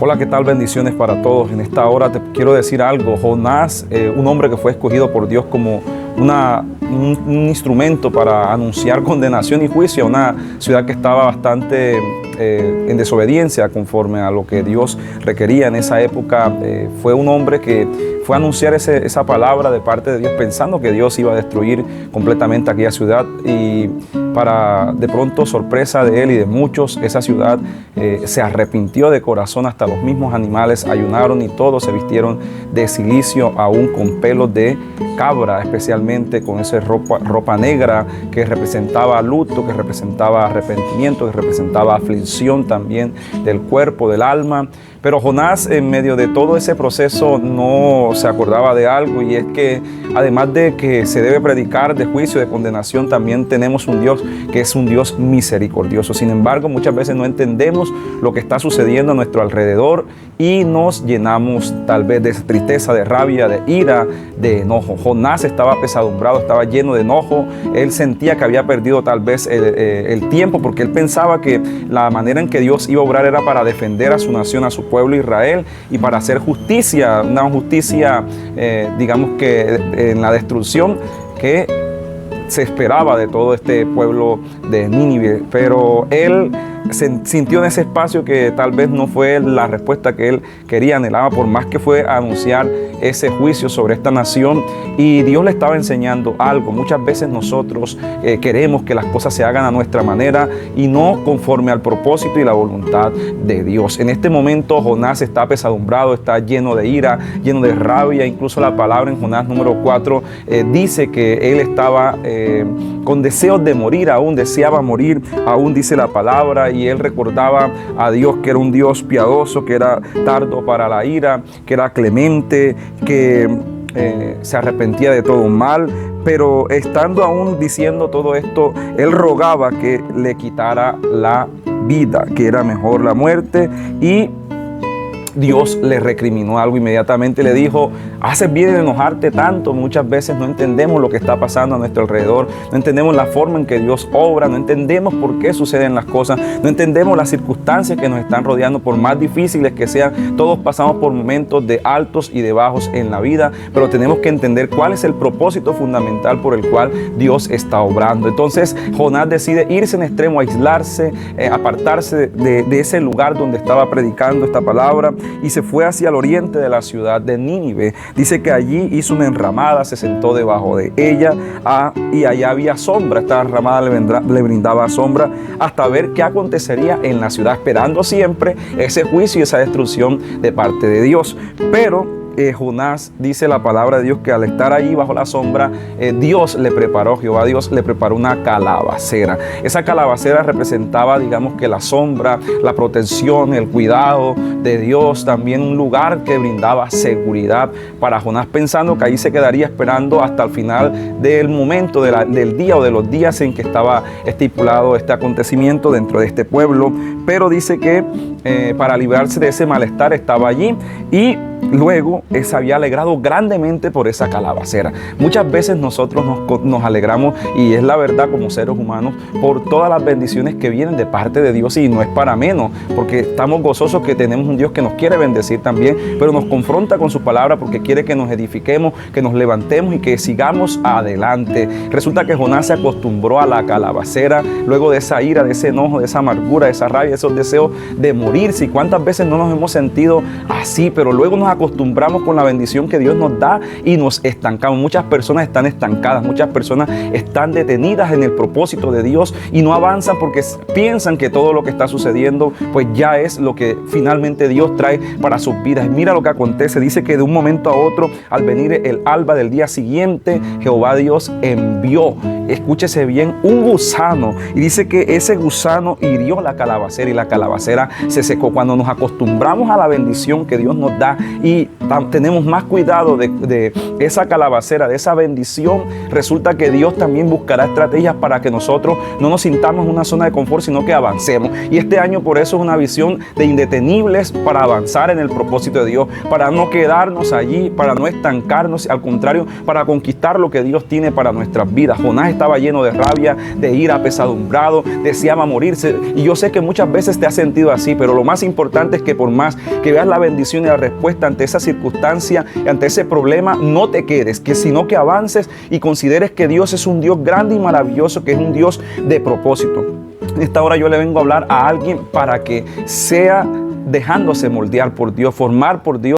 Hola, ¿qué tal? Bendiciones para todos. En esta hora te quiero decir algo. Jonás, un hombre que fue escogido por Dios como un instrumento para anunciar condenación y juicio a una ciudad que estaba bastante en desobediencia conforme a lo que Dios requería en esa época. Fue un hombre que fue a anunciar esa palabra de parte de Dios pensando que Dios iba a destruir completamente aquella ciudad, y para de pronto sorpresa de él y de muchos, esa ciudad se arrepintió de corazón. Hasta los mismos animales ayunaron y todos se vistieron de cilicio, aún con pelos de cabra, especialmente con esa ropa negra que representaba luto, que representaba arrepentimiento, que representaba aflicción también del cuerpo, del alma. Pero Jonás, en medio de todo ese proceso, no se acordaba de algo, y es que además de que se debe predicar de juicio, de condenación, también tenemos un Dios que es un Dios misericordioso. Sin embargo, muchas veces no entendemos lo que está sucediendo a nuestro alrededor y nos llenamos tal vez de tristeza, de rabia, de ira, de enojo. Jonás estaba apesadumbrado, estaba lleno de enojo. Él sentía que había perdido tal vez el tiempo, porque él pensaba que la manera en que Dios iba a obrar era para defender a su nación, a su pueblo Israel, y para hacer justicia, una justicia, digamos que en la destrucción que se esperaba de todo este pueblo de Nínive. Pero él se sintió en ese espacio que tal vez no fue la respuesta que él quería, anhelaba, por más que fue a anunciar ese juicio sobre esta nación. Y Dios le estaba enseñando algo. Muchas veces nosotros queremos que las cosas se hagan a nuestra manera y no conforme al propósito y la voluntad de Dios. En este momento Jonás está apesadumbrado, está lleno de ira, lleno de rabia. Incluso la palabra en Jonás número 4 dice que él estaba con deseos de morir, aún deseaba morir, aún dice la palabra. Y él recordaba a Dios, que era un Dios piadoso, que era tardo para la ira, que era clemente, que se arrepentía de todo mal. Pero estando aún diciendo todo esto, él rogaba que le quitara la vida, que era mejor la muerte. Y Dios le recriminó algo. Inmediatamente le dijo: haces bien en enojarte tanto. Muchas veces no entendemos lo que está pasando a nuestro alrededor, no entendemos la forma en que Dios obra, no entendemos por qué suceden las cosas, no entendemos las circunstancias que nos están rodeando, por más difíciles que sean. Todos pasamos por momentos de altos y de bajos en la vida, pero tenemos que entender cuál es el propósito fundamental por el cual Dios está obrando. Entonces Jonás decide irse en extremo, aislarse, apartarse de ese lugar donde estaba predicando esta palabra, y se fue hacia el oriente de la ciudad de Nínive. Dice que allí hizo una enramada, se sentó debajo de ella, y allá había sombra. Esta enramada le brindaba sombra hasta ver qué acontecería en la ciudad, esperando siempre ese juicio y esa destrucción de parte de Dios. Pero Jonás, dice la palabra de Dios, que al estar allí bajo la sombra, Jehová Dios le preparó una calabacera. Esa calabacera representaba, digamos que la sombra, la protección, el cuidado de Dios, también un lugar que brindaba seguridad para Jonás, pensando que ahí se quedaría esperando hasta el final del momento del día o de los días en que estaba estipulado este acontecimiento dentro de este pueblo. Pero dice que para librarse de ese malestar estaba allí, y luego se había alegrado grandemente por esa calabacera. Muchas veces nosotros nos alegramos, y es la verdad, como seres humanos, por todas las bendiciones que vienen de parte de Dios, y no es para menos, porque estamos gozosos que tenemos un Dios que nos quiere bendecir también, pero nos confronta con su palabra porque quiere que nos edifiquemos, que nos levantemos y que sigamos adelante. Resulta que Jonás se acostumbró a la calabacera luego de esa ira, de ese enojo, de esa amargura, de esa rabia, de esos deseos de morirse. ¿Y cuántas veces no nos hemos sentido así? Pero luego nos acostumbramos con la bendición que Dios nos da y nos estancamos. Muchas personas están estancadas, muchas personas están detenidas en el propósito de Dios y no avanzan porque piensan que todo lo que está sucediendo pues ya es lo que finalmente Dios trae para sus vidas. Y mira lo que acontece. Dice que de un momento a otro, al venir el alba del día siguiente, Jehová Dios envió, escúchese bien, un gusano, y dice que ese gusano hirió la calabacera y la calabacera se secó. Cuando nos acostumbramos a la bendición que Dios nos da y y tenemos más cuidado de esa calabacera, de esa bendición, resulta que Dios también buscará estrategias para que nosotros no nos sintamos en una zona de confort, sino que avancemos. Y este año por eso es una visión de indetenibles para avanzar en el propósito de Dios, para no quedarnos allí, para no estancarnos, al contrario, para conquistar lo que Dios tiene para nuestras vidas. Jonás estaba lleno de rabia, de ira, apesadumbrado, deseaba morirse, y yo sé que muchas veces te has sentido así, pero lo más importante es que por más que veas la bendición y la respuesta ante esa circunstancia, ante ese problema, no te quedes, sino que avances y consideres que Dios es un Dios grande y maravilloso, que es un Dios de propósito. En esta hora yo le vengo a hablar a alguien para que sea dejándose moldear por Dios, formar por Dios.